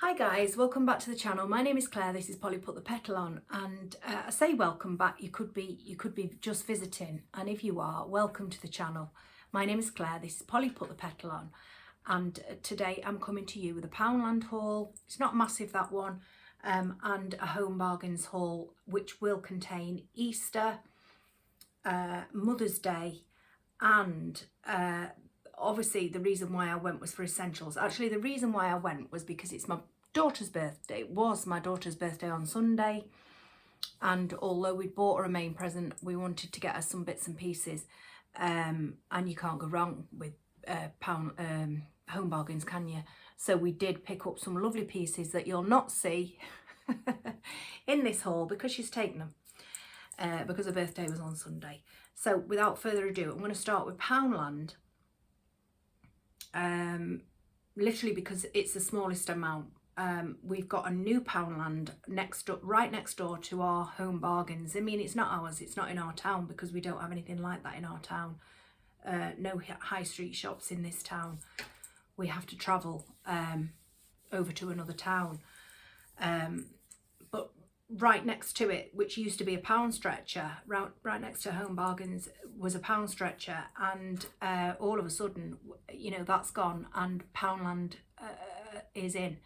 Hi guys, welcome back to the channel. My name is Claire, this is Polly Put the Petal On, and I say welcome back, you could be just visiting, and if you are, welcome to the channel. My name is Claire, this is Polly Put the Petal On, and today I'm coming to you with a Poundland haul. It's not massive, that one, and a Home Bargains haul, which will contain Easter, Mother's Day, and obviously the reason why I went was for essentials. Actually, the reason why I went was because it's my daughter's birthday. It was my daughter's birthday on Sunday, and although we bought her a main present, we wanted to get her some bits and pieces, and you can't go wrong with Home Bargains, can you? So we did pick up some lovely pieces that you'll not see in this haul because she's taken them, because her birthday was on Sunday. So without further ado, I'm going to start with Poundland. Literally because it's the smallest amount. We've got a new Poundland right next door to our Home Bargains. I mean, it's not ours, it's not in our town because we don't have anything like that in our town. No high street shops in this town. We have to travel over to another town. But right next to it, which used to be a pound stretcher, right next to Home Bargains was a pound stretcher, and all of a sudden, you know, that's gone and Poundland is in.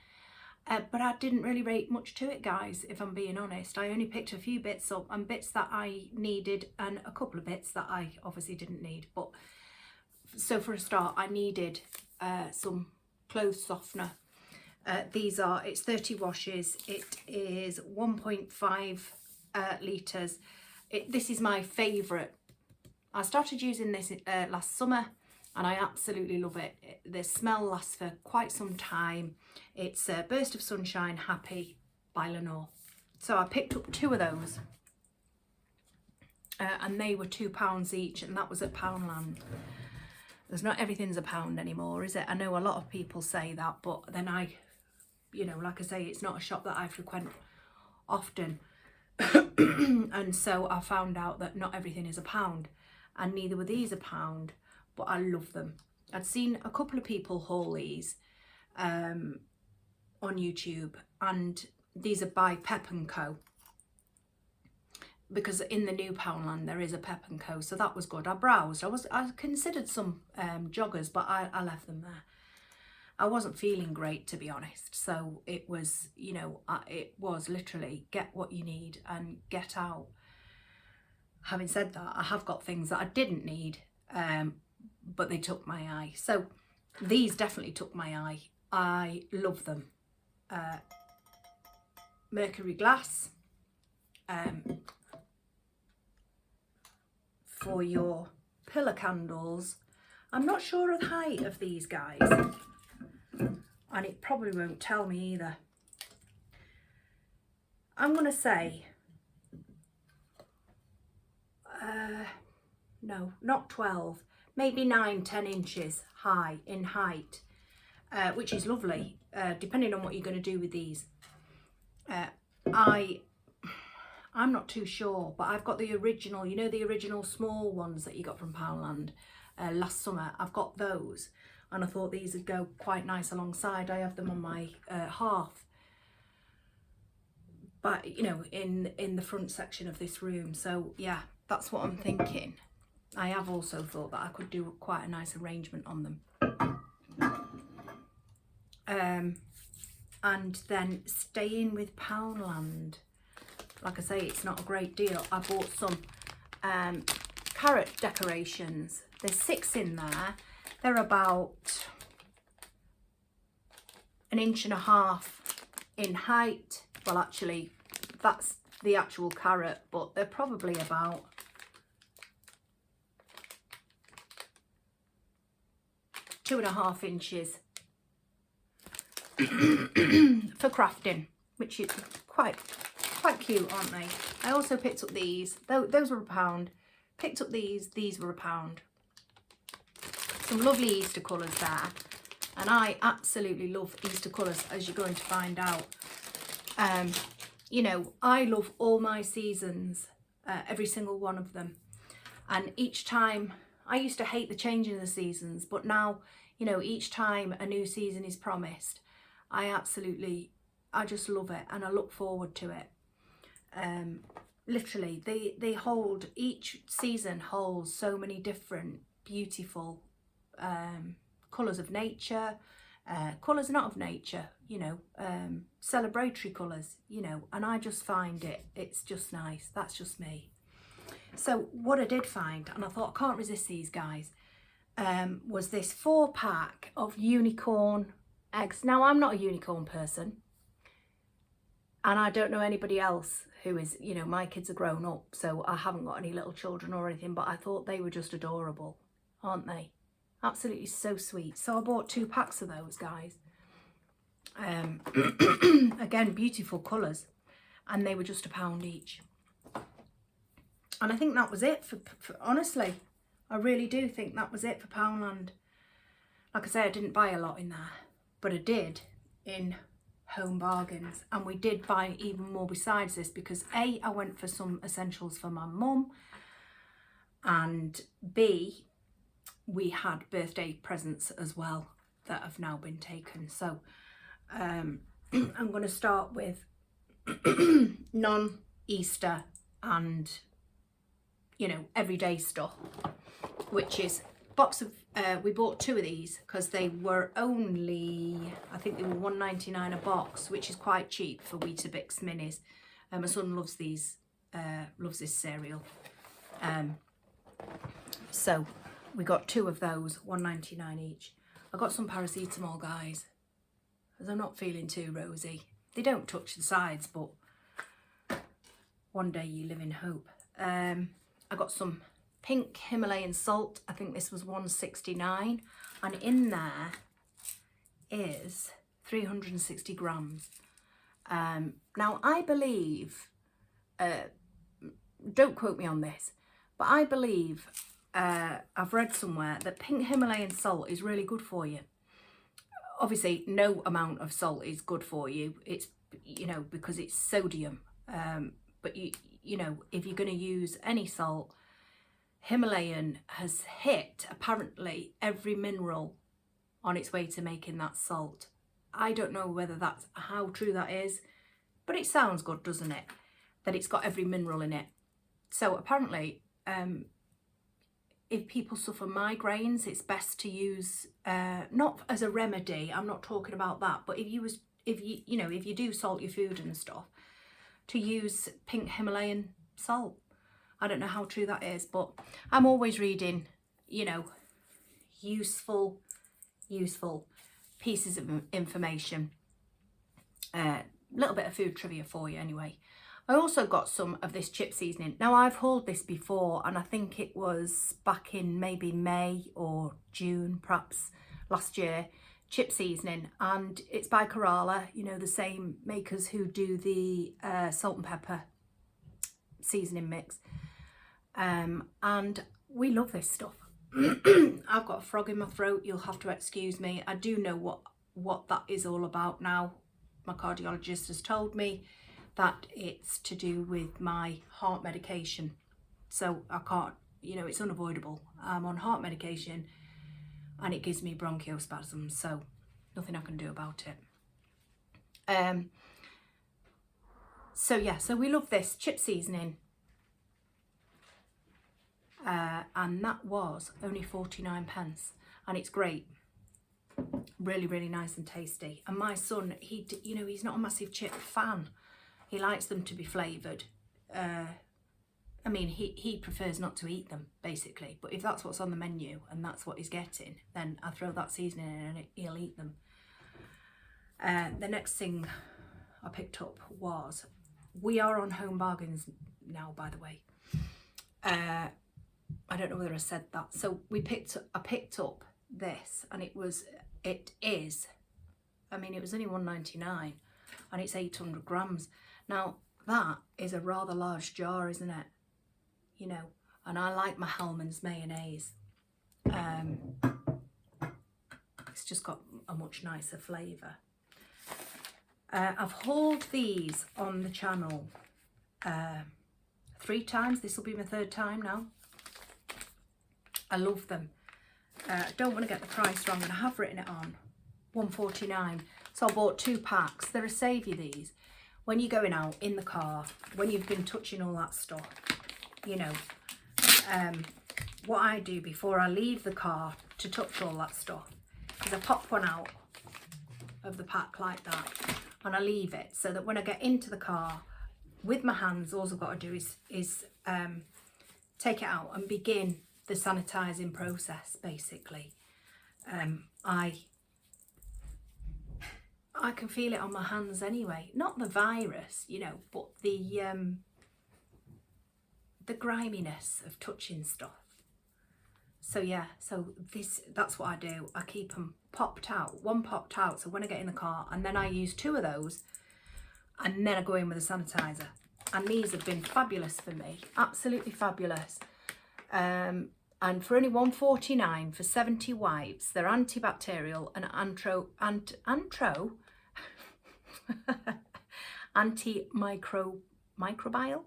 But I didn't really rate much to it, guys, if I'm being honest. I only picked a few bits up, and bits that I needed and a couple of bits that I obviously didn't need. But so for a start, I needed some clothes softener. It's 30 washes, it is 1.5 litres. This is my favourite. I started using this last summer and I absolutely love it. The smell lasts for quite some time. It's Burst of Sunshine Happy by Lenore. So I picked up 2 of those, and they were £2 each, and that was at Poundland. There's not everything's a pound anymore, is it? I know a lot of people say that, but then you know, like I say, it's not a shop that I frequent often. And so I found out that not everything is a pound, and neither were these a pound, but I love them. I'd seen a couple of people haul these on YouTube, and these are by Pep & Co. Because in the new Poundland there is a Pep & Co, so that was good. I browsed, I considered some joggers, but I left them there. I wasn't feeling great, to be honest, so it was, you know, it was literally get what you need and get out. Having said that, I have got things that I didn't need, but they took my eye. So these definitely took my eye. I love them. Mercury glass for your pillar candles. I'm not sure of the height of these guys, and it probably won't tell me either. I'm going to say, no, not 12, maybe 9-10 inches high in height, which is lovely, depending on what you're going to do with these. I'm not too sure, but I've got the original, you know, the original small ones that you got from Poundland last summer. I've got those, and I thought these would go quite nice alongside. I have them on my hearth, but you know, in the front section of this room. So yeah, that's what I'm thinking. I have also thought that I could do quite a nice arrangement on them. And then staying with Poundland, like I say, it's not a great deal. I bought some carrot decorations. There's 6 in there. They're about 1.5 inches in height. Well, actually, that's the actual carrot, but they're probably about two and a half inches for crafting, which is quite cute, aren't they? I also picked up these. Those were £1. Picked up these were £1. Some lovely Easter colours there, and I absolutely love Easter colours, as you're going to find out. You know, I love all my seasons, every single one of them, and each time, I used to hate the changing of the seasons, but now, you know, each time a new season is promised, I just love it, and I look forward to it. Literally, they hold, each season holds so many different beautiful colours of nature, colours not of nature, you know, celebratory colours, you know, and I just find it's just nice. That's just me. So what I did find, and I thought I can't resist these guys, was this 4-pack of unicorn eggs. Now, I'm not a unicorn person, and I don't know anybody else who is, you know, my kids are grown up, so I haven't got any little children or anything, but I thought they were just adorable, aren't they? Absolutely so sweet. So I bought 2 packs of those guys. Again, beautiful colours, and they were just £1 each. And I think that was it for honestly, I really do think that was it for Poundland. Like I say, I didn't buy a lot in there, but I did in Home Bargains, and we did buy even more besides this, because A, I went for some essentials for my mum, and B, we had birthday presents as well that have now been taken. So I'm going to start with non-Easter and, you know, everyday stuff, which is box of we bought 2 of these because they were only, I think they were £1.99 a box, which is quite cheap for Weetabix minis. My son loves these, loves this cereal, so we got 2 of those, £1.99 each. I got some paracetamol, guys, because I'm not feeling too rosy. They don't touch the sides, but one day you live in hope. I got some pink Himalayan salt. I think this was £1.69, and in there is 360 grams. Now I believe, don't quote me on this, but I believe I've read somewhere that pink Himalayan salt is really good for you. Obviously no amount of salt is good for you, it's, you know, because it's sodium, but you know, if you're going to use any salt, Himalayan has hit apparently every mineral on its way to making that salt. I don't know whether that's how true that is, but it sounds good, doesn't it, that it's got every mineral in it. So apparently if people suffer migraines, it's best to use, not as a remedy, I'm not talking about that, but if you do salt your food and stuff, to use pink Himalayan salt. I don't know how true that is, but I'm always reading, you know, useful pieces of information. Little bit of food trivia for you anyway. I also got some of this chip seasoning. Now I've hauled this before, and I think it was back in maybe May or June, perhaps last year, chip seasoning, and it's by Kerala, you know, the same makers who do the salt and pepper seasoning mix. And we love this stuff. I've got a frog in my throat, you'll have to excuse me. I do know what that is all about now. My cardiologist has told me that it's to do with my heart medication, so I can't, you know, it's unavoidable. I'm on heart medication and it gives me bronchospasms, so nothing I can do about it. So yeah, so we love this chip seasoning, and that was only 49p, and it's great, really nice and tasty. And my son, you know, he's not a massive chip fan. He likes them to be flavoured. I mean, he prefers not to eat them, basically. But if that's what's on the menu and that's what he's getting, then I throw that seasoning in and he'll eat them. The next thing I picked up was, we are on Home Bargains now, by the way. I don't know whether I said that. So I picked up this, and it is, I mean, it was only £1.99, and it's 800 grams. Now, that is a rather large jar, isn't it? You know, and I like my Hellmann's mayonnaise. It's just got a much nicer flavour. I've hauled these on the channel 3 times. This will be my 3rd time now. I love them. I don't want to get the price wrong, and I have written it on £1.49. So I bought 2 packs. They're a saviour, these. When you're going out in the car, when you've been touching all that stuff, you know, what I do before I leave the car to touch all that stuff is I pop one out of the pack like that, and I leave it so that when I get into the car with my hands, all I've got to do is take it out and begin the sanitising process, basically. I can feel it on my hands anyway. Not the virus, you know, but the griminess of touching stuff. So yeah, that's what I do. I keep them popped out, one popped out, so when I get in the car, and then I use 2 of those, and then I go in with a sanitizer. And these have been fabulous for me, absolutely fabulous. And for only $1.49 for 70 wipes, they're antibacterial and antimicrobial.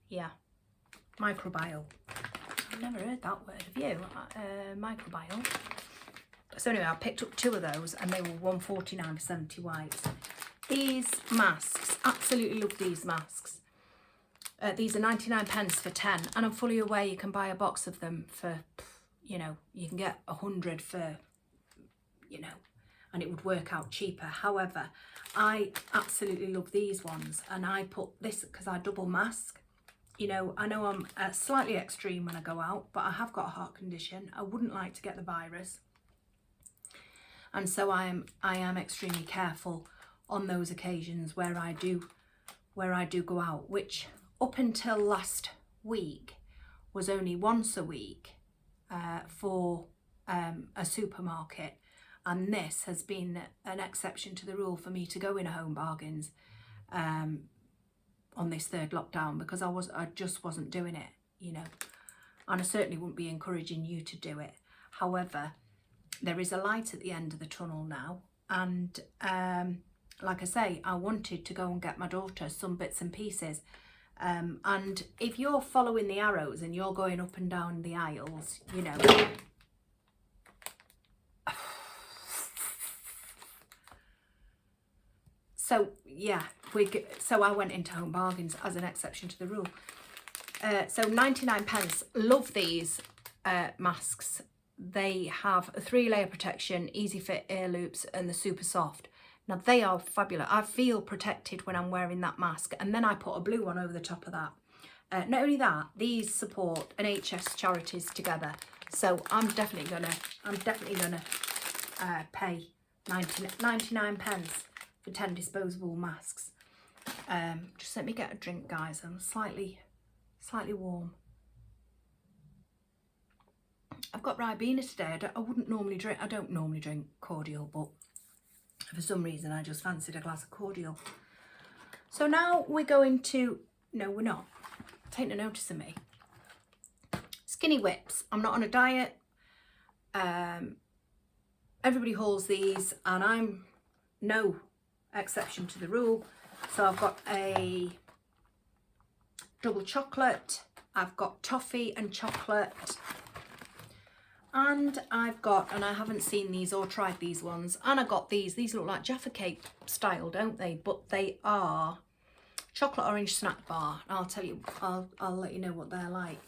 Yeah, microbial. I've never heard that word, have you? Microbial. So anyway, I picked up 2 of those, and they were $1.49 for 70 wipes. These masks, absolutely love these masks. These are 99p for 10, and I'm fully aware you can buy a box of them for, you know, you can get 100 for, you know, and it would work out cheaper. However, I absolutely love these ones, and I put this because I double mask. You know, I know I'm slightly extreme when I go out, but I have got a heart condition. I wouldn't like to get the virus, and so I am extremely careful on those occasions where I do go out, which up until last week was only once a week for a supermarket, and this has been an exception to the rule for me to go in a Home Bargains on this 3rd lockdown, because I just wasn't doing it, you know, and I certainly wouldn't be encouraging you to do it. However, there is a light at the end of the tunnel now, and like I say, I wanted to go and get my daughter some bits and pieces. And if you're following the arrows and you're going up and down the aisles, you know, so yeah, so I went into Home Bargains as an exception to the rule. So 99p. Love these masks. They have a 3-layer protection, easy fit ear loops, and they're super soft. Now they are fabulous. I feel protected when I'm wearing that mask, and then I put a blue one over the top of that. Not only that, these support NHS charities together, so I'm definitely gonna pay 99p for 10 disposable masks. Just let me get a drink, guys. I'm slightly warm. I've got Ribena today. I wouldn't normally drink. I don't normally drink cordial, but for some reason I just fancied a glass of cordial. So now we're going to, no we're not, take no notice of me. Skinny whips. I'm not on a diet. Everybody hauls these, and I'm no exception to the rule. So I've got a double chocolate, I've got toffee and chocolate, and I've got, and I haven't seen these or tried these ones, and I got these look like Jaffa cake style, don't they? But they are chocolate orange snack bar. I'll tell you, I'll let you know what they're like.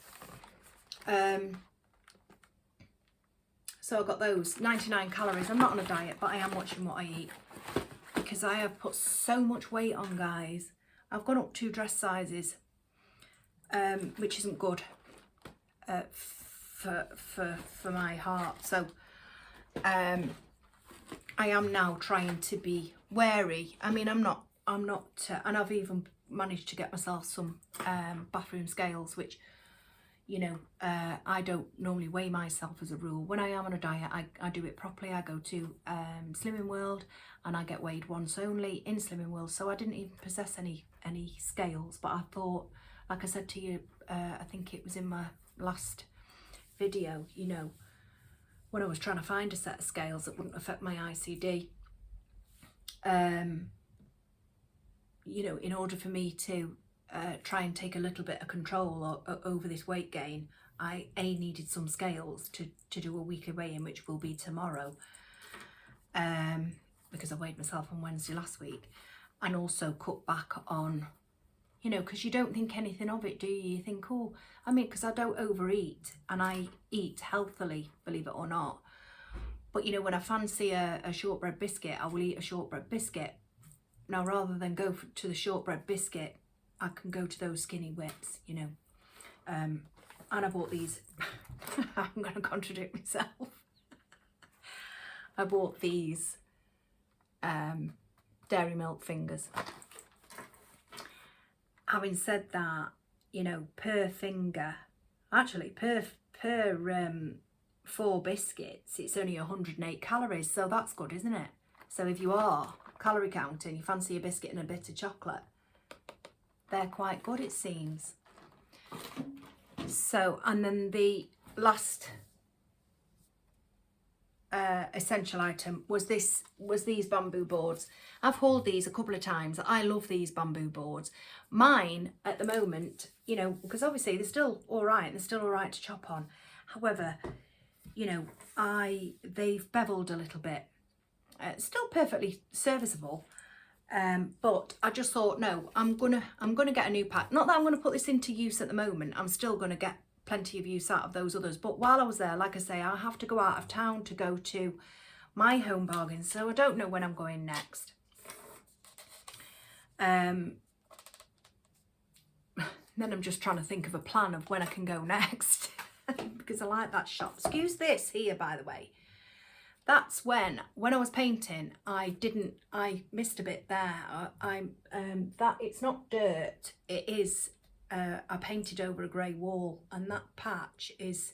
So I got those, 99 calories. I'm not on a diet, but I am watching what I eat, because I have put so much weight on, guys. I've gone up 2 dress sizes, which isn't good for my heart. So I am now trying to be wary. I mean, I'm not, and I've even managed to get myself some bathroom scales, which, you know, I don't normally weigh myself as a rule. When I am on a diet, I do it properly. I go to Slimming World and I get weighed once only in Slimming World. So I didn't even possess any scales, but I thought, like I said to you, I think it was in my last video, you know, when I was trying to find a set of scales that wouldn't affect my ICD, you know, in order for me to try and take a little bit of control over this weight gain, I needed some scales to do a weekly weigh-in, which will be tomorrow. because I weighed myself on Wednesday last week, and also cut back on, you know, because you don't think anything of it, do you? You think, oh, I mean, because I don't overeat and I eat healthily, believe it or not. But, you know, when I fancy a shortbread biscuit, I will eat a shortbread biscuit. Now, rather than go to the shortbread biscuit, I can go to those skinny whips, you know. And I bought these. I'm going to contradict myself. I bought these dairy milk fingers. Having said that, you know, per finger, actually per 4 biscuits, it's only 108 calories, so that's good, isn't it? So if you are calorie counting, you fancy a biscuit and a bit of chocolate, they're quite good, it seems. So, and then the last essential item was these bamboo boards. I've hauled these a couple of times. I love these bamboo boards. Mine at the moment, you know, because obviously they're still all right, they're still all right to chop on. However, you know, they've beveled a little bit. Still perfectly serviceable, but I just thought, no, I'm gonna get a new pack. Not that I'm gonna put this into use at the moment. I'm still gonna get plenty of use out of those others. But while I was there, like I say, I have to go out of town to go to my Home Bargains, so I don't know when I'm going next. Then I'm just trying to think of a plan of when I can go next because I like that shop. Excuse this here, by the way. That's when I was painting, I missed a bit there. That it's not dirt, it is, I painted over a grey wall, and that patch has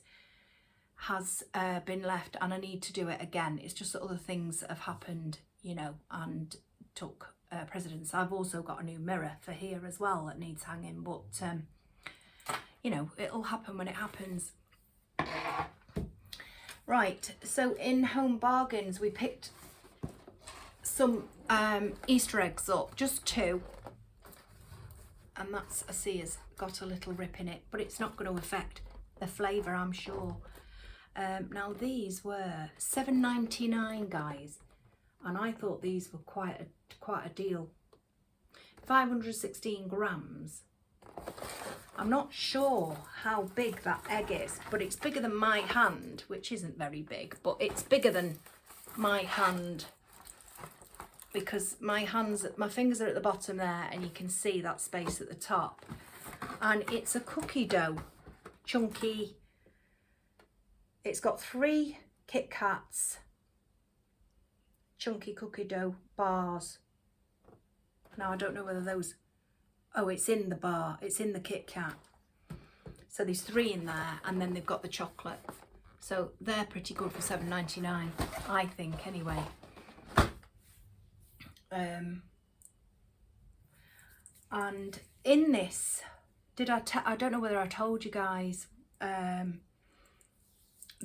been left, and I need to do it again. It's just that other things have happened, you know, and took precedence. I've also got a new mirror for here as well that needs hanging, but you know, it'll happen when it happens. Right, so in Home Bargains we picked some Easter eggs up, just 2, and that's, I see, has got a little rip in it, but it's not going to affect the flavour, I'm sure. Now these were $7.99, guys, and I thought these were quite a deal. 516 grams. I'm not sure how big that egg is, but it's bigger than my hand, which isn't very big, but it's bigger than my hand because my fingers are at the bottom there, and you can see that space at the top. And it's a cookie dough, chunky. It's got 3 Kit Kats, chunky cookie dough bars. Now I don't know whether those, oh, it's in the bar, it's in the Kit Kat. So there's 3 in there, and then they've got the chocolate. So they're pretty good for $7.99, I think, anyway. And in this, I don't know whether I told you guys that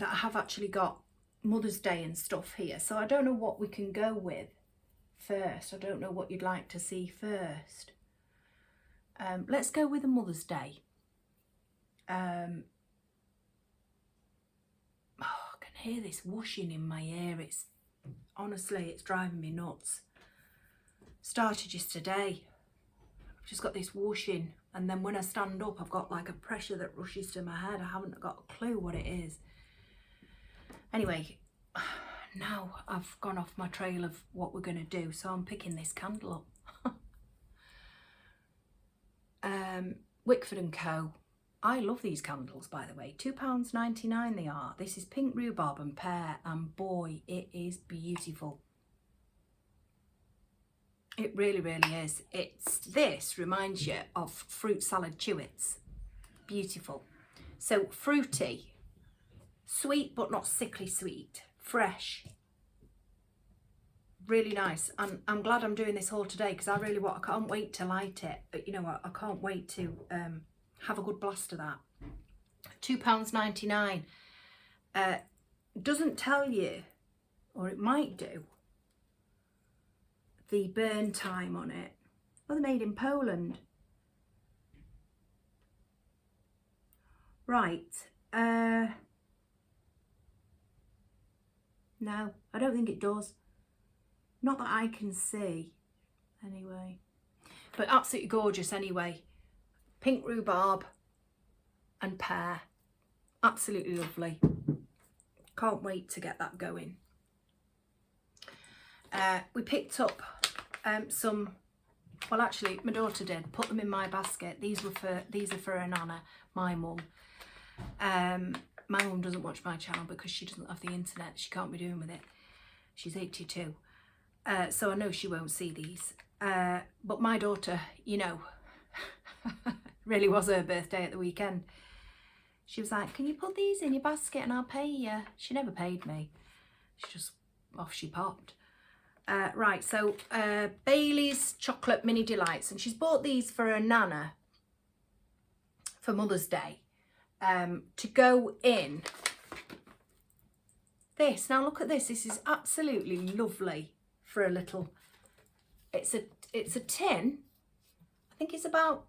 I have actually got Mother's Day and stuff here. So I don't know what we can go with first. I don't know what you'd like to see first. Let's go with a Mother's Day. Oh, I can hear this whooshing in my ear. It's honestly, it's driving me nuts. Started just today. I've just got this whooshing, and then when I stand up, I've got like a pressure that rushes to my head. I haven't got a clue what it is. Anyway, now I've gone off my trail of what we're going to do, so I'm picking this candle up. Wickford & Co. I love these candles, by the way. £2.99 they are. This is pink rhubarb and pear, and boy, it is beautiful. It really, really is. This reminds you of fruit salad chewits. Beautiful. So fruity, sweet but not sickly sweet, fresh. Really nice. And I'm glad I'm doing this haul today because I can't wait to light it. But you know what? I can't wait to have a good blast of that. £2.99. Doesn't tell you, or it might do, the burn time on it. Well, they're made in Poland. Right. No, I don't think it does. Not that I can see, anyway. But absolutely gorgeous anyway. Pink rhubarb and pear. Absolutely lovely. Can't wait to get that going. We picked up some, well actually my daughter did, put them in my basket. These are for her nana, my mum. My mum doesn't watch my channel because she doesn't have the internet. She can't be doing with it. She's 82. So I know she won't see these. But my daughter, you know, really was her birthday at the weekend. She was like, can you put these in your basket and I'll pay you? She never paid me. She just, off she popped. Right, so Bailey's Chocolate Mini Delights. And she's bought these for her nana for Mother's Day. To go in this. Now look at this. This is absolutely lovely for a little, it's a tin. I think it's about,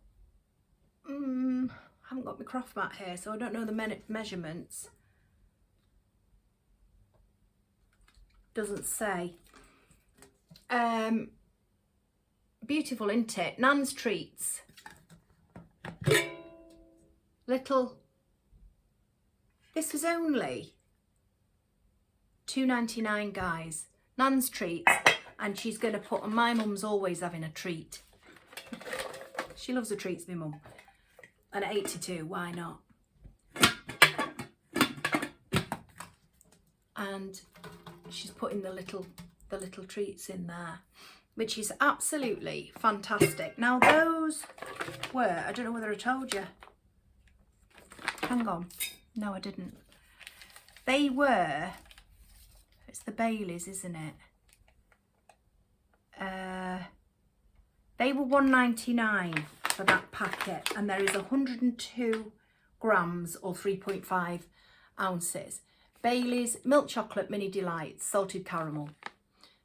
I haven't got my craft mat here, so I don't know the measurements. Doesn't say. Beautiful, isn't it? Nan's Treats. Little, this was only £2.99, guys. Nan's Treats, and she's going to put, and my mum's always having a treat. She loves the treats, my mum. And at 82, why not? And she's putting the little treats in there, which is absolutely fantastic. Now those were, I don't know whether I told you. Hang on. No, I didn't. They were, it's the Baileys, isn't it? They were £1.99 for that packet, and there is 102 grams or 3.5 ounces. Bailey's Milk Chocolate Mini Delights Salted Caramel.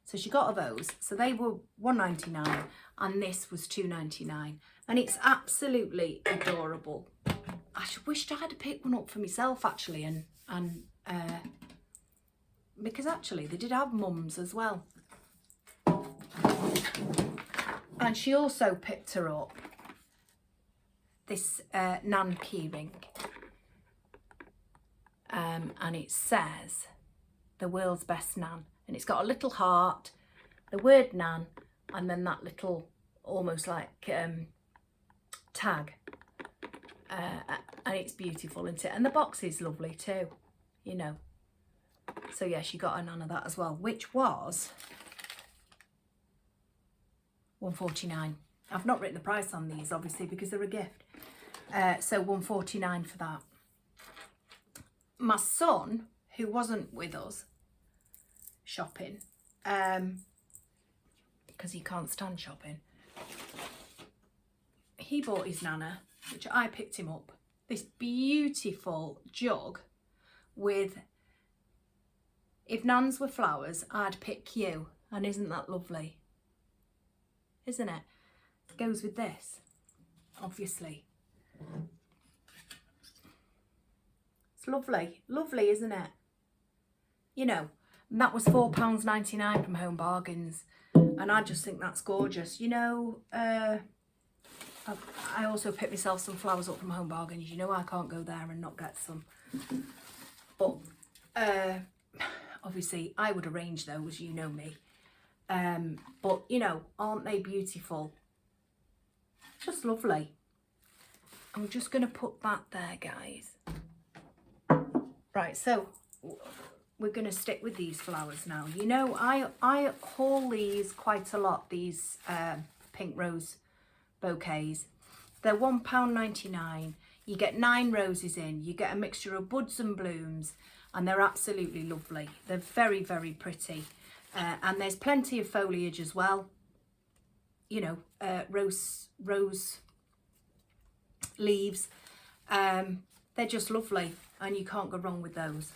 So she got those. So they were £1.99 and this was £2.99, and it's absolutely adorable. I wished I had picked one up for myself actually, and because actually they did have mums as well. And she also picked her up this Nan keyring, and it says the world's best Nan, and it's got a little heart, the word Nan, and then that little almost like tag, and it's beautiful, isn't it? And the box is lovely too, you know. So yeah, she got a Nan of that as well, which was £1.49. I've not written the price on these obviously because they're a gift. So £1.49 for that. My son, who wasn't with us shopping, because he can't stand shopping, he bought his nana, which I picked him up, this beautiful jug with, if Nans were flowers, I'd pick you. And isn't that lovely? Isn't it? It goes with this, obviously. It's lovely. Lovely, isn't it? You know, and that was £4.99 from Home Bargains. And I just think that's gorgeous. You know, I also picked myself some flowers up from Home Bargains. You know, I can't go there and not get some. But obviously, I would arrange those, you know me. But, you know, aren't they beautiful? Just lovely. I'm just going to put that there, guys. Right, so we're going to stick with these flowers now. You know, I haul these quite a lot, these pink rose bouquets. They're £1.99. You get 9 roses in. You get a mixture of buds and blooms, and they're absolutely lovely. They're very, very pretty. And there's plenty of foliage as well. You know, rose leaves. They're just lovely, and you can't go wrong with those.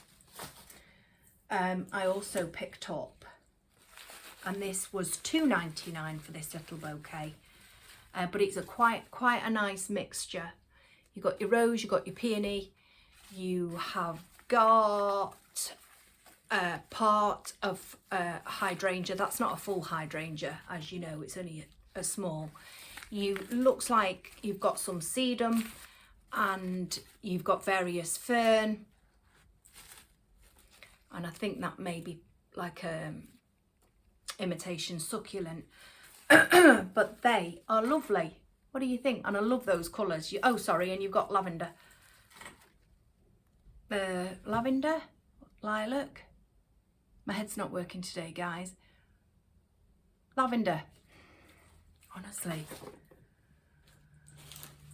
I also picked up, and this was £2.99 for this little bouquet. But it's a quite a nice mixture. You've got your rose, you've got your peony, you have got part of hydrangea. That's not a full hydrangea, as you know, it's only a small. Looks like you've got some sedum and you've got various fern, and I think that may be like a imitation succulent. But they are lovely. What do you think? And I love those colours. Oh, sorry, and you've got lavender. Lavender? Lilac? My head's not working today, guys. Lavender. Honestly.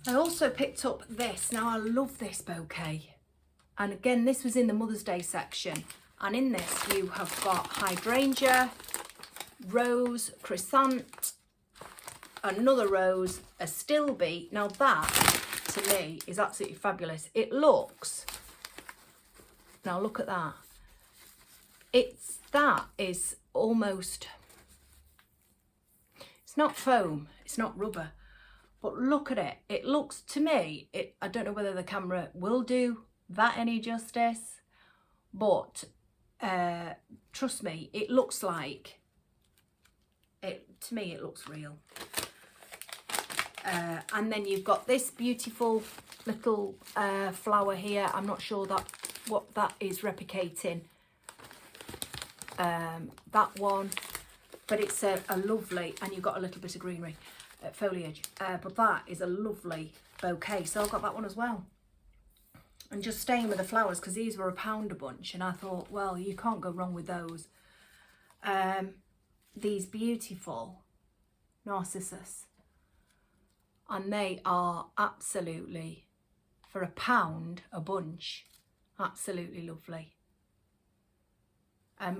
I also picked up this. Now, I love this bouquet. And again, this was in the Mother's Day section. And in this, you have got hydrangea, rose, chrysanth, another rose, a stilby. Now that, to me, is absolutely fabulous. It looks, now look at that. That is almost, it's not foam, it's not rubber, but look at it. It looks, to me, I don't know whether the camera will do that any justice, but trust me, it looks like, to me it looks real. And then you've got this beautiful little flower here. I'm not sure what that is replicating, that one, but it's a lovely, and you've got a little bit of greenery foliage, but that is a lovely bouquet, so I've got that one as well. And just staying with the flowers, because these were £1 a bunch, and I thought, well, you can't go wrong with those. These beautiful Narcissus, and they are absolutely, for £1 a bunch, absolutely lovely.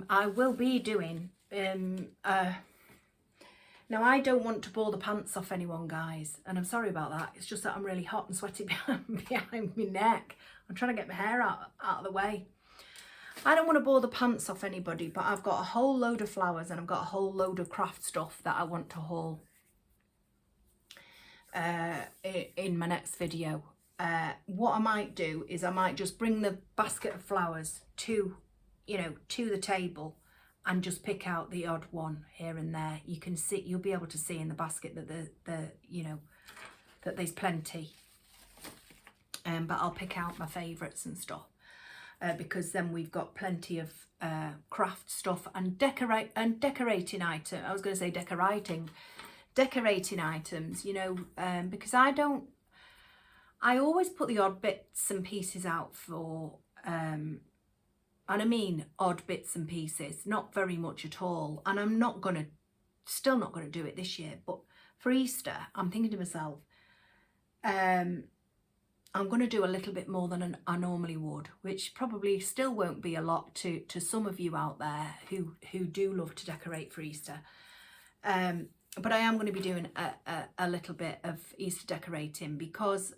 I will be doing, now I don't want to bore the pants off anyone, guys, and I'm sorry about that. It's just that I'm really hot and sweaty behind my neck. I'm trying to get my hair out of the way. I don't want to bore the pants off anybody, but I've got a whole load of flowers and I've got a whole load of craft stuff that I want to haul in my next video. What I might do is I might just bring the basket of flowers to the table and just pick out the odd one here and there. You can see, you'll be able to see in the basket that that there's plenty. But I'll pick out my favourites and stuff, because then we've got plenty of craft stuff and decorating items. I was going to say decorating items, because I always put the odd bits and pieces out for, and I mean odd bits and pieces, not very much at all. And I'm still not going to do it this year, but for Easter, I'm thinking to myself, I'm going to do a little bit more than I normally would, which probably still won't be a lot to some of you out there who do love to decorate for Easter. But I am going to be doing a little bit of Easter decorating, because,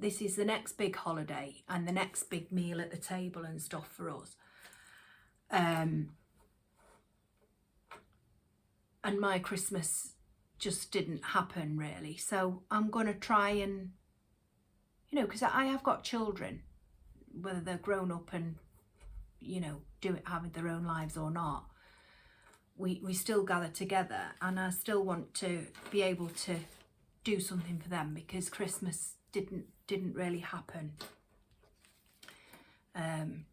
this is the next big holiday and the next big meal at the table and stuff for us. And my Christmas just didn't happen really. So I'm going to try and, because I have got children, whether they're grown up and, having their own lives or not, we still gather together, and I still want to be able to do something for them, because Christmas didn't really happen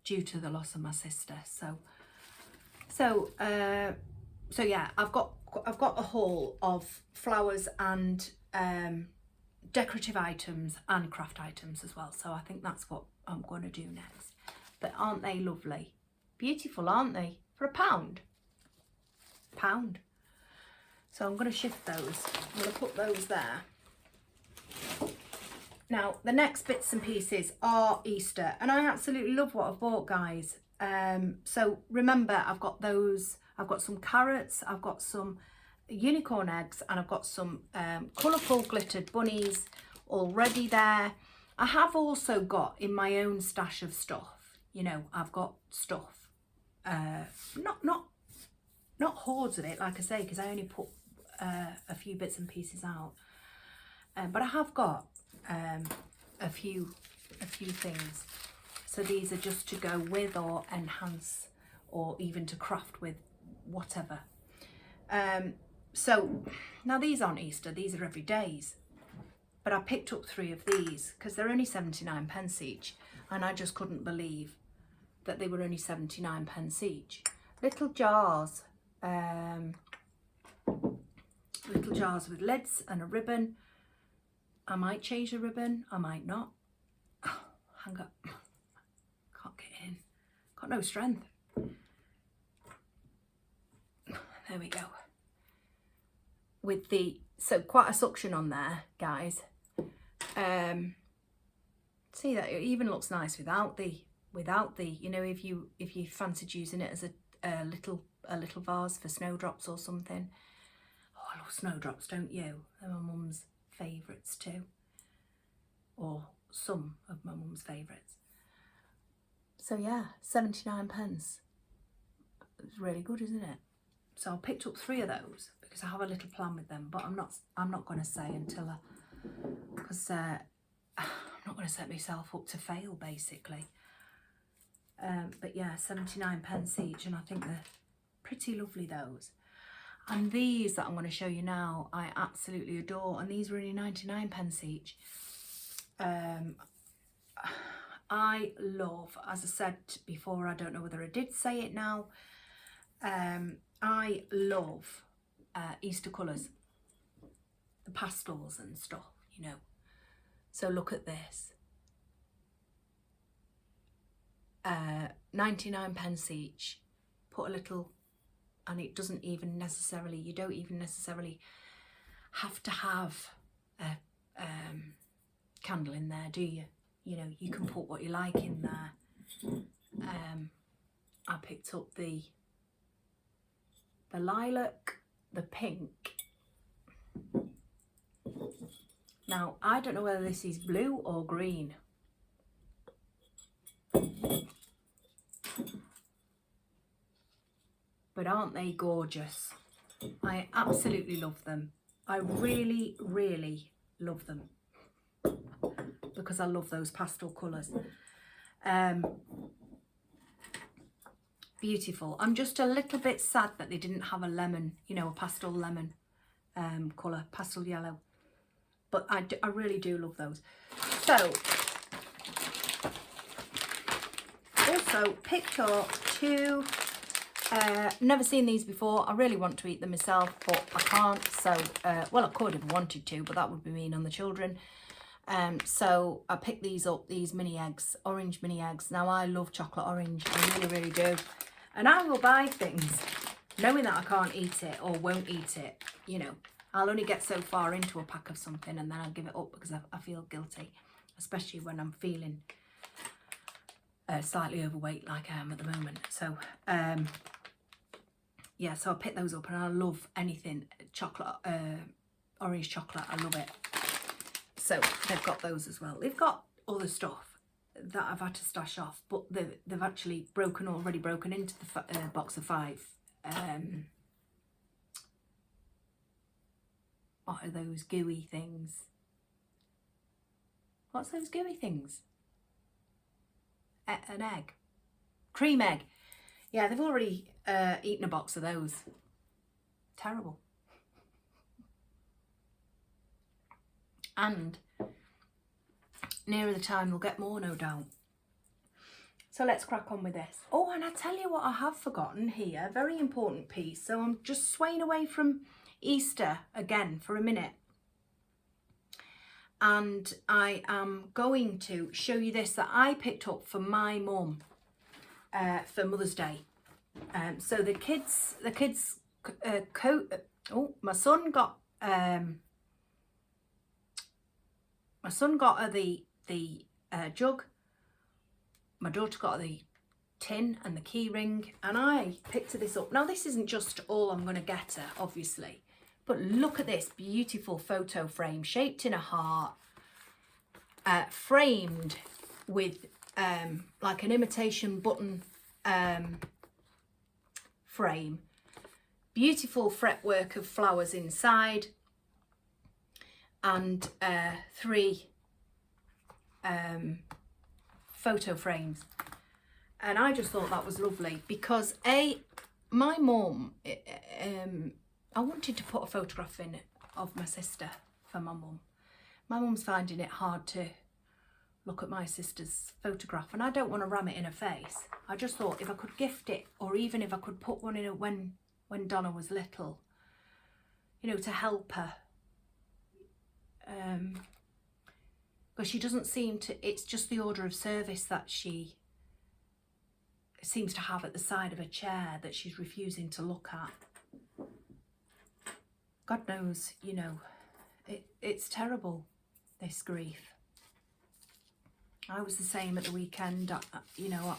due to the loss of my sister. So yeah, I've got a haul of flowers and decorative items and craft items as well. So I think that's what I'm going to do next. But aren't they lovely? Beautiful, aren't they? For £1. So I'm going to shift those. I'm going to put those there. Now, the next bits and pieces are Easter, and I absolutely love what I've bought, guys. So remember, I've got some carrots, I've got some unicorn eggs, and I've got some colourful glittered bunnies already there. I have also got in my own stash of stuff, I've got stuff, not hordes of it, like I say, because I only put a few bits and pieces out, but I have got a few things. So these are just to go with or enhance or even to craft with, whatever. So now these aren't Easter, these are everydays, but I picked up 3 of these because they're only 79p each, and I just couldn't believe that they were only 79p each. Little jars with lids and a ribbon. I might change the ribbon, I might not. Oh, hang up, can't get in, got no strength. There we go. With the, so quite a suction on there, guys. See that it even looks nice without the, you know, if you fancied using it as a little vase for snowdrops or something. Oh, I love snowdrops, don't you? They're my mum's favourites too, or some of my mum's favourites. So yeah, 79p. It's really good, isn't it? So I picked up 3 of those because I have a little plan with them, but I'm not going to say until because I'm not going to set myself up to fail, basically. But yeah, 79p each, and I think they're pretty lovely, those. And these that I'm going to show you now, I absolutely adore, and these were only 99p each. I love, as I said before, I don't know whether I did say it now, I love Easter colours, the pastels and stuff, you know. So look at this. 99p each. Put a little, and it doesn't even necessarily, you don't even necessarily have to have a candle in there, do you? You know, you can put what you like in there. I picked up the lilac, the pink. Now, I don't know whether this is blue or green. But aren't they gorgeous? I absolutely love them. I really, really love them because I love those pastel colours. Beautiful. I'm just a little bit sad that they didn't have a lemon, you know, a pastel lemon colour, pastel yellow. But I really do love those. So, also picked up 2, never seen these before. I really want to eat them myself, but I can't. So, well, I could if I wanted to, but that would be mean on the children. So I picked these up, these mini eggs, orange mini eggs. Now I love chocolate orange, I really, really do. And I will buy things knowing that I can't eat it or won't eat it, you know. I'll only get so far into a pack of something and then I'll give it up because I feel guilty, especially when I'm feeling slightly overweight like I am at the moment. So, yeah, so I picked those up and I love anything chocolate, orange chocolate, I love it. So they've got those as well. They've got other stuff that I've had to stash off, but they've actually already broken into the box of 5. What are those gooey things? What's those gooey things? An egg. Cream egg. Yeah, they've already eaten a box of those. Terrible. And nearer the time we'll get more, no doubt. So let's crack on with this. Oh, and I tell you what I have forgotten here, very important piece. So I'm just swaying away from Easter again for a minute. And I am going to show you this that I picked up for my mum for Mother's Day. So the kids coat. Oh, my son got her the jug. My daughter got her the tin and the key ring, and I picked this up. Now this isn't just all I'm going to get her, obviously, but look at this beautiful photo frame shaped in a heart, framed with like an imitation button frame. Beautiful fretwork of flowers inside, and 3 photo frames. And I just thought that was lovely because my mum, I wanted to put a photograph in of my sister for my mum. My mum's finding it hard to look at my sister's photograph, and I don't want to ram it in her face. I just thought if I could gift it, or even if I could put one in her when Donna was little, you know, to help her. But she doesn't seem to, it's just the order of service that she seems to have at the side of a chair that she's refusing to look at. God knows, you know, it's terrible, this grief. I was the same at the weekend. You know,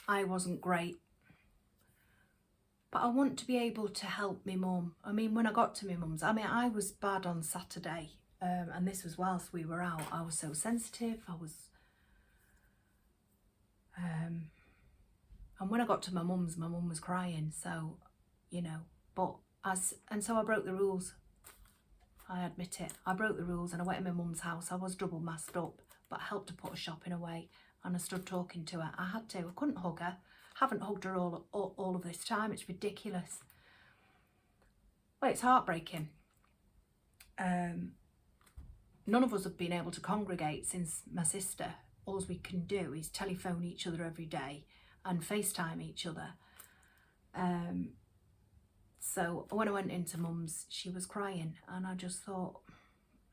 I wasn't great. But I want to be able to help my mum. I mean, when I got to my mum's, I mean, I was bad on Saturday. And this was whilst we were out. I was so sensitive. I was... and when I got to my mum was crying. So, you know, and so I broke the rules. I admit it. I broke the rules and I went in my mum's house. I was double masked up, but I helped her put her shopping away, and I stood talking to her. I had to. I couldn't hug her. Haven't hugged her all of this time. It's ridiculous. Well, it's heartbreaking. None of us have been able to congregate since my sister. All we can do is telephone each other every day and FaceTime each other. So when I went into mum's, she was crying, and I just thought,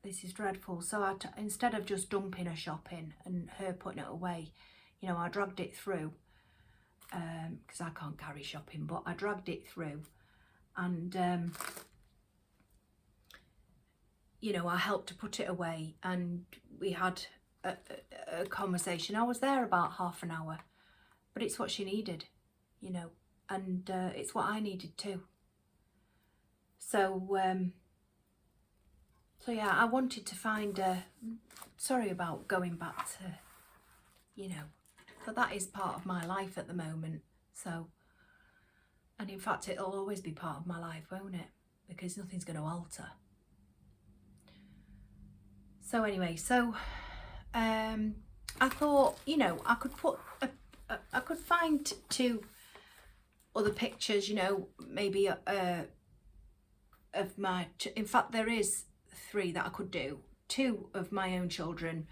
this is dreadful. So instead of just dumping her shopping and her putting it away, you know, I dragged it through, because I can't carry shopping, but I dragged it through, and you know, I helped to put it away, and we had a conversation. I was there about half an hour, but it's what she needed, you know, and it's what I needed too. So, so yeah, I wanted to find sorry about going back to, you know, but that is part of my life at the moment. So, and in fact, it'll always be part of my life, won't it? Because nothing's going to alter. So anyway, so I thought, you know, I could put I could find 2 other pictures, you know, maybe of my, in fact there is 3 that I could do. 2 of my own children,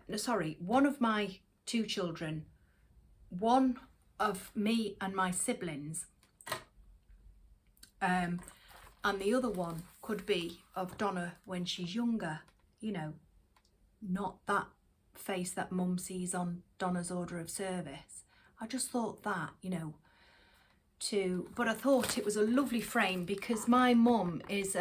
no, sorry, 1 of my 2 children, 1 of me and my siblings, and the other one could be of Donna when she's younger, you know, not that face that mum sees on Donna's order of service. I just thought that, you know, but I thought it was a lovely frame because my mum is,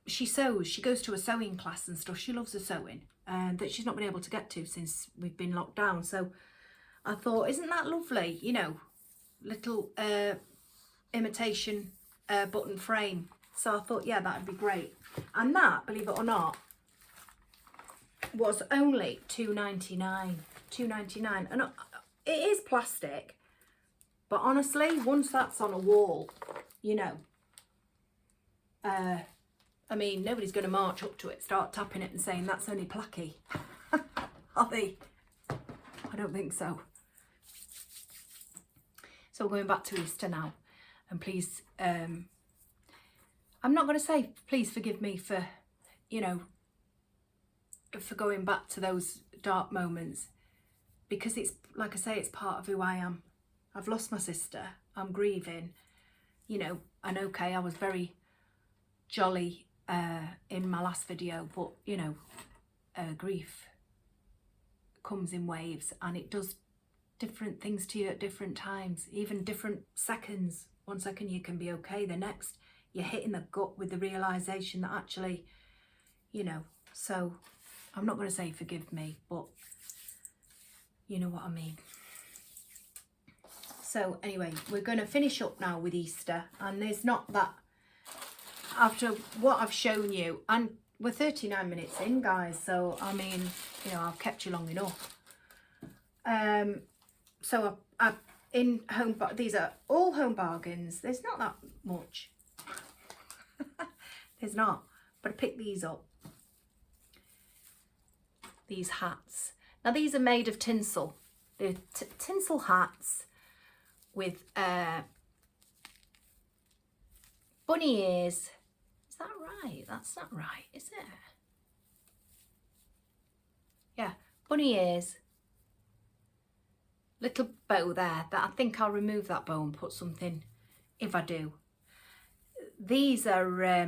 she sews, she goes to a sewing class and stuff. She loves her sewing, that she's not been able to get to since we've been locked down. So I thought, isn't that lovely, you know, little imitation button frame. So I thought, yeah, that'd be great. And that, believe it or not, was only $2.99, and it is plastic, but honestly, once that's on a wall, you know, I mean, nobody's going to march up to it, start tapping it and saying that's only placky. Are they? I don't think so. So we're going back to Easter now, and please, I'm not going to say please forgive me for, you know, for going back to those dark moments, because it's, like I say, it's part of who I am. I've lost my sister, I'm grieving, you know, and okay, I was very jolly in my last video, but you know, grief comes in waves, and it does different things to you at different times, even different seconds. 1 second you can be okay, the next you're hitting the gut with the realisation that actually, you know, so I'm not going to say forgive me, but you know what I mean. So anyway, we're going to finish up now with Easter, and there's not that, after what I've shown you, and we're 39 minutes in, guys, so I mean, you know, I've kept you long enough. So I've in home, these are all Home Bargains. There's not that much. There's not, but I picked these up. These hats. Now these are made of tinsel. They're tinsel hats with bunny ears. Is that right? That's not right, is it? Yeah, bunny ears. Little bow there. That I think I'll remove that bow and put something if I do. These are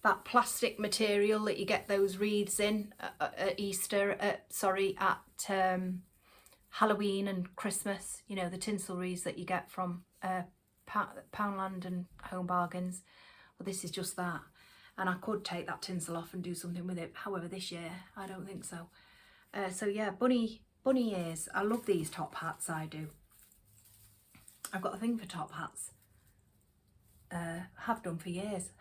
that plastic material that you get those wreaths in at Easter, at Halloween and Christmas. You know, the tinsel wreaths that you get from Poundland and Home Bargains. Well, this is just that. And I could take that tinsel off and do something with it. However, this year, I don't think so. So yeah, bunny ears. I love these top hats, I do. I've got a thing for top hats. Have done for years.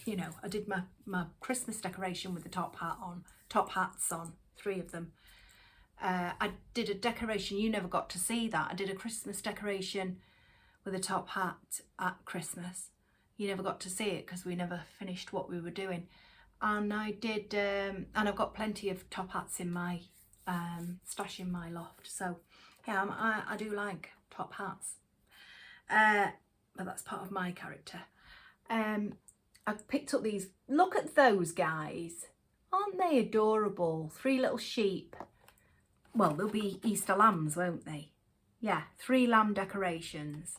You know, I did my Christmas decoration with the top hats on, 3 of them. I did a decoration, you never got to see that. I did a Christmas decoration with a top hat at Christmas. You never got to see it because we never finished what we were doing. And I did, and I've got plenty of top hats in my stash in my loft. So yeah, I do like top hats. But that's part of my character. I've picked up these. Look at those guys. Aren't they adorable? 3 little sheep. Well, they'll be Easter lambs, won't they? Yeah, 3 lamb decorations.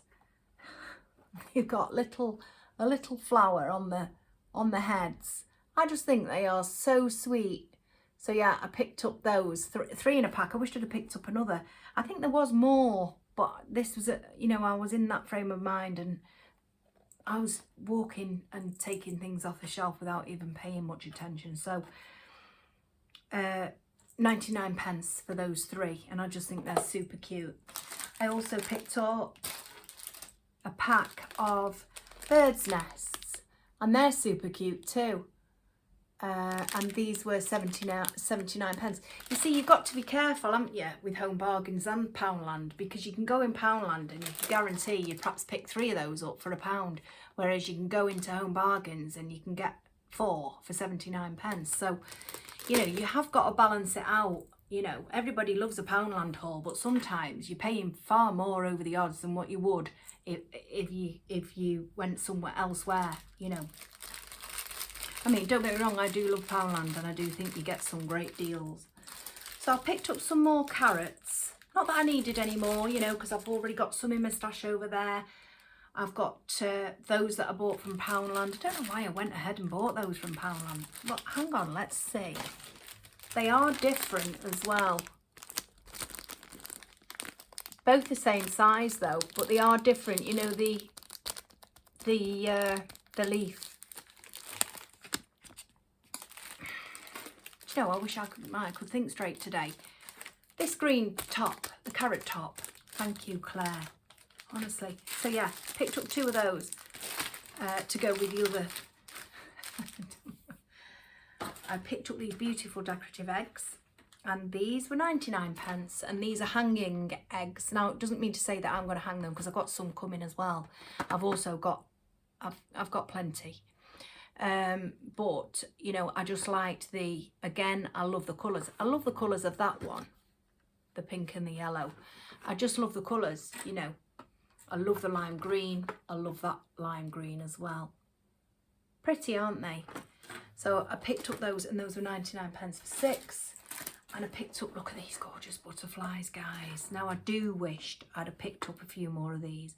You've got a little flower on the heads. I just think they are so sweet. So yeah, I picked up those 3 in a pack. I wish I'd have picked up another. I think there was more, but this was you know, I was in that frame of mind and I was walking and taking things off the shelf without even paying much attention. So 99 pence for those 3, and I just think they're super cute. I also picked up a pack of birds' nests, and they're super cute too. And these were 79 pence. You see, you've got to be careful, haven't you, with Home Bargains and Poundland, because you can go in Poundland and you can guarantee you'd perhaps pick 3 of those up for £1, whereas you can go into Home Bargains and you can get 4 for 79 pence. So, you know, you have got to balance it out. You know, everybody loves a Poundland haul, but sometimes you're paying far more over the odds than what you would if you went somewhere elsewhere, you know. I mean, don't get me wrong, I do love Poundland and I do think you get some great deals. So I picked up some more carrots. Not that I needed any more, you know, because I've already got some in my stash over there. I've got those that I bought from Poundland. I don't know why I went ahead and bought those from Poundland. But hang on, let's see. They are different as well. Both the same size though, but they are different. You know, the leaf. You know, I wish I could think straight today. This green top, the carrot top. Thank you, Claire. Honestly. So yeah, picked up 2 of those to go with the other. I picked up these beautiful decorative eggs, and these were 99 pence, and these are hanging eggs. Now, it doesn't mean to say that I'm going to hang them, because I've got some coming as well. I've also got, I've got plenty. But, you know, I just liked again, I love the colours. I love the colours of that one, the pink and the yellow. I just love the colours, you know. I love the lime green. I love that lime green as well. Pretty, aren't they? So I picked up those, and those were 99 pence for 6. And I picked up, look at these gorgeous butterflies, guys. Now, I do wish I'd have picked up a few more of these.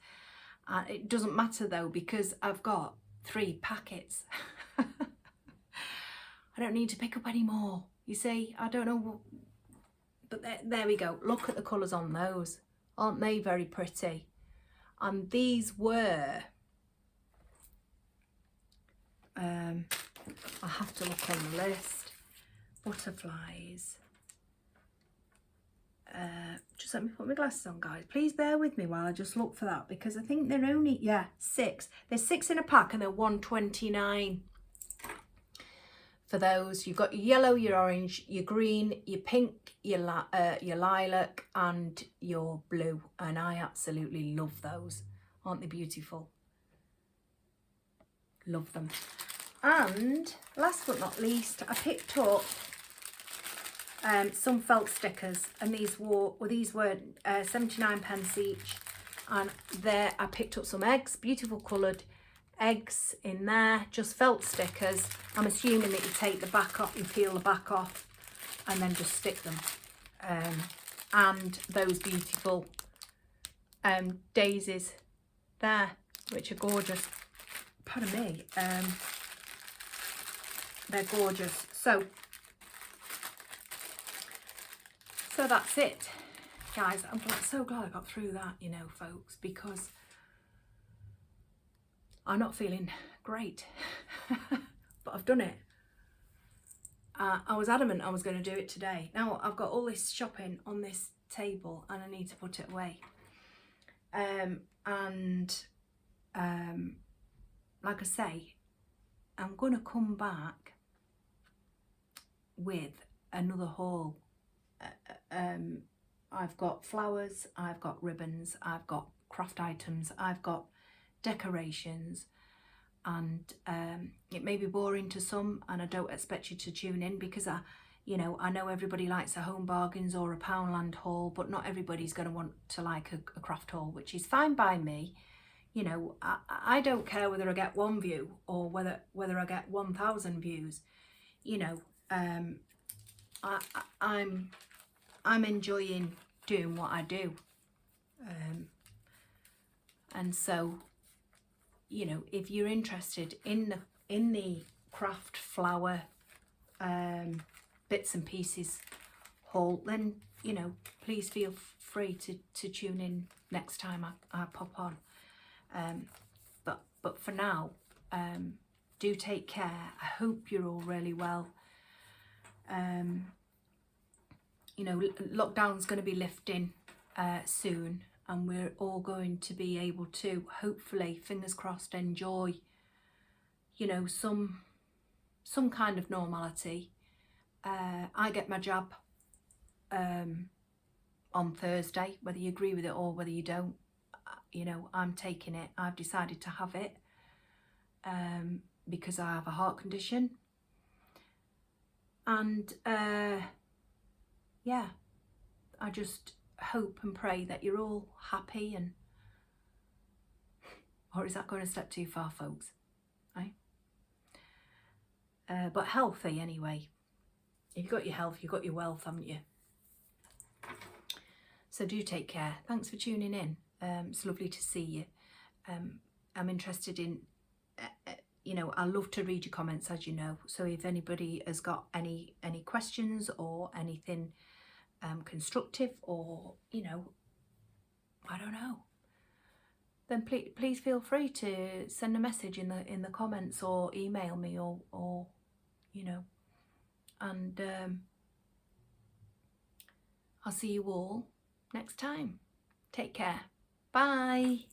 It doesn't matter though, because I've got 3 packets. I don't need to pick up any more. You see, I don't know. But there we go. Look at the colours on those. Aren't they very pretty? And these were, I have to look on the list. Butterflies. Just let me put my glasses on, guys. Please bear with me while I just look for that, because I think they're only, yeah, 6. There's 6 in a pack, and they're £1.29 for those. You've got your yellow, your orange, your green, your pink, your lilac, and your blue. And I absolutely love those. Aren't they beautiful? Love them. And last but not least, I picked up some felt stickers, and these were 79p each. And there I picked up some eggs, beautiful coloured eggs in there, just felt stickers. I'm assuming that you take the back off, you peel the back off and then just stick them. And those beautiful daisies there, which are gorgeous. Pardon me, they're gorgeous. So that's it, guys. I'm so glad I got through that, you know, folks, because I'm not feeling great, but I've done it. I was adamant I was going to do it today. Now I've got all this shopping on this table and I need to put it away. Like I say, I'm going to come back with another haul. I've got flowers, I've got ribbons, I've got craft items, I've got decorations, and it may be boring to some, and I don't expect you to tune in, because I know everybody likes a Home Bargains or a Poundland haul, but not everybody's going to want to like a craft haul, which is fine by me. You know, I don't care whether I get 1 view or whether I get 1,000 views. You know, I'm enjoying doing what I do, and so, you know, if you're interested in the craft flower bits and pieces haul, then, you know, please feel free to tune in next time I pop on. But for now, do take care. I hope you're all really well. You know, lockdown's going to be lifting soon, and we're all going to be able to, hopefully, fingers crossed, enjoy, you know, some kind of normality. I get my jab on Thursday, whether you agree with it or whether you don't. You know, I'm taking it. I've decided to have it because I have a heart condition. And yeah, I just hope and pray that you're all happy, and, or is that going a step too far, folks? Right? But healthy anyway. You've got your health, you've got your wealth, haven't you? So do take care. Thanks for tuning in. It's lovely to see you. I'm interested in, you know, I love to read your comments, as you know. So if anybody has got any questions or anything constructive, or, you know, I don't know, then please feel free to send a message in the comments, or email me, or you know, and I'll see you all next time. Take care. Bye.